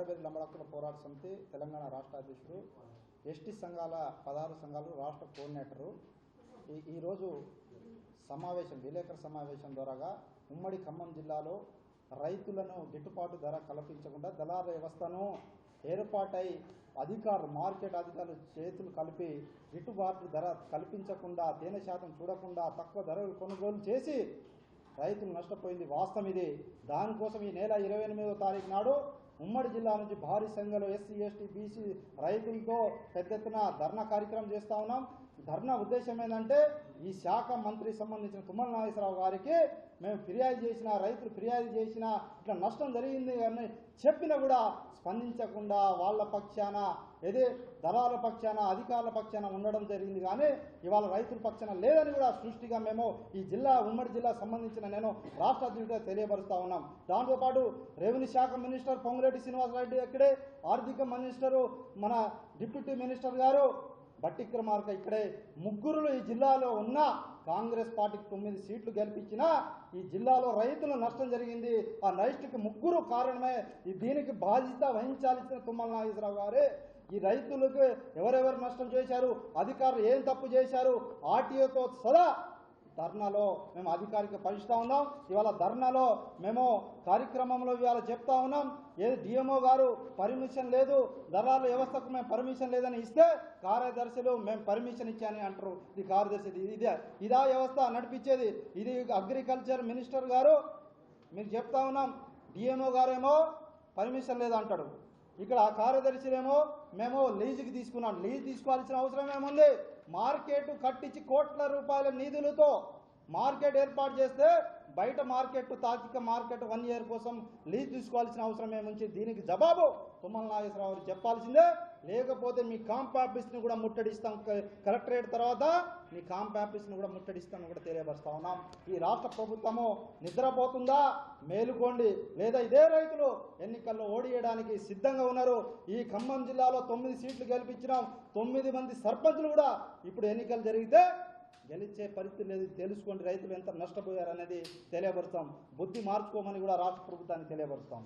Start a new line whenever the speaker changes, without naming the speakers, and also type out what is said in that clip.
కారవేరి లంబడక్కల పోరాట సమితి తెలంగాణ రాష్ట్ర అధ్యక్షుడు, ఎస్టీ సంఘాల 16 సంఘాలు రాష్ట్ర కోఆర్డినేటరు. ఈరోజు విలేకరుల సమావేశం ద్వారాగా ఉమ్మడి ఖమ్మం జిల్లాలో రైతులను గిట్టుబాటు ధర కల్పించకుండా దళార వ్యవస్థను ఏర్పాటై మార్కెట్ అధికారులు చేతులు కలిపి గిట్టుబాటు ధర కల్పించకుండా, తేనె శాతం చూడకుండా తక్కువ ధరలు కొనుగోలు చేసి రైతులు నష్టపోయింది వాస్తవం ఇది. దానికోసం ఈ నెల 28వ తారీఖు నాడు ఉమ్మడి జిల్లా నుంచి భారీ సంఖ్యలో ఎస్సీ, ఎస్టీ, బీసీ రైతులతో పెద్ద ఎత్తున ధర్నా కార్యక్రమం చేస్తూ ఉన్నాం. ధర్నా ఉద్దేశం ఏంటంటే, ఈ శాఖ మంత్రి సంబంధించిన తుమ్మల నాగేశ్వరరావు గారికి మేము ఫిర్యాదు చేసినా, రైతులు ఫిర్యాదు చేసినా, ఇట్లా నష్టం జరిగింది అని చెప్పినా కూడా స్పందించకుండా వాళ్ళ పక్షాన, దళాల పక్షాన, అధికారుల పక్షాన ఉండడం జరిగింది. కానీ ఇవాళ రైతుల పక్షాన లేదని కూడా సృష్టిగా మేము ఈ ఉమ్మడి జిల్లా సంబంధించిన నేను రాష్ట్ర అధ్యక్షుడిగా తెలియపరుస్తూ ఉన్నాం. దాంతోపాటు రెవెన్యూ శాఖ మినిస్టర్ పొంగులేటి శ్రీనివాసరెడ్డి ఇక్కడే, ఆర్థిక మినిస్టరు మన డిప్యూటీ మినిస్టర్ గారు బట్టి విక్రమార్క ఇక్కడే, ముగ్గురు ఈ జిల్లాలో ఉన్న కాంగ్రెస్ పార్టీకి 9 సీట్లు గెలిపించినా ఈ జిల్లాలో రైతులు నష్టం జరిగింది. ఆ నష్టకి ముగ్గురు కారణమే. దీనికి బాధ్యత వహించాల్సిన తుమ్మల నాగేశ్వరరావు గారే. ఈ రైతులకు ఎవరెవరు నష్టం చేశారు, అధికారులు ఏం తప్పు చేశారు, ఆర్టీఓతో సదా ధర్నాలో మేము అధికారిక పరిస్తూ ఉన్నాం. ఇవాళ ధర్నాలో మేము కార్యక్రమంలో ఇవాళ చెప్తా ఉన్నాం, డిఎంఓ గారు పర్మిషన్ లేదు, దళాల వ్యవస్థకు మేము పర్మిషన్ లేదని ఇస్తే కార్యదర్శులు మేము పర్మిషన్ ఇచ్చాని అంటారు. ఇది కార్యదర్శి ఇదా వ్యవస్థ నడిపించేది? ఇది అగ్రికల్చర్ మినిస్టర్ గారు మీకు చెప్తా ఉన్నాం, డిఎంఓ గారేమో పర్మిషన్ లేదు అంటాడు. ఇక్కడ కార్యదర్శులేమో మేము లీజుకి తీసుకున్నాం. లీజ్ తీసుకోవాల్సిన అవసరం ఏముంది? మార్కెట్ కట్టించి కోట్ల రూపాయల నిధులతో మార్కెట్ ఏర్పాటు చేస్తే బయట మార్కెట్, తాత్విక మార్కెట్ 1 ఇయర్ కోసం లీజ్ తీసుకోవాల్సిన అవసరం ఏముంది? దీనికి జవాబు తుమ్మల నాగేశ్వరరావు చెప్పాల్సిందే. లేకపోతే మీ కాంప్ ఆఫీస్ని కూడా ముట్టడిస్తాం. కలెక్టరేట్ తర్వాత మీ కాంప్ ఆఫీస్ని కూడా ముట్టడిస్తామని కూడా తెలియపరుస్తా ఉన్నాం. ఈ రాష్ట్ర ప్రభుత్వము నిద్రపోతుందా? మేలుకోండి. లేదా ఇదే రైతులు ఎన్నికల్లో ఓడియడానికి సిద్ధంగా ఉన్నారు. ఈ ఖమ్మం జిల్లాలో 9 సీట్లు గెలిపించినాం. 9 మంది సర్పంచులు కూడా ఇప్పుడు ఎన్నికలు జరిగితే గెలిచే పరిస్థితి లేదు. తెలుసుకోండి రైతులు ఎంత నష్టపోయారనేది తెలియపరుస్తాం. బుద్ధి మార్చుకోమని కూడా రాష్ట్ర ప్రభుత్వాన్ని తెలియపరుస్తాం.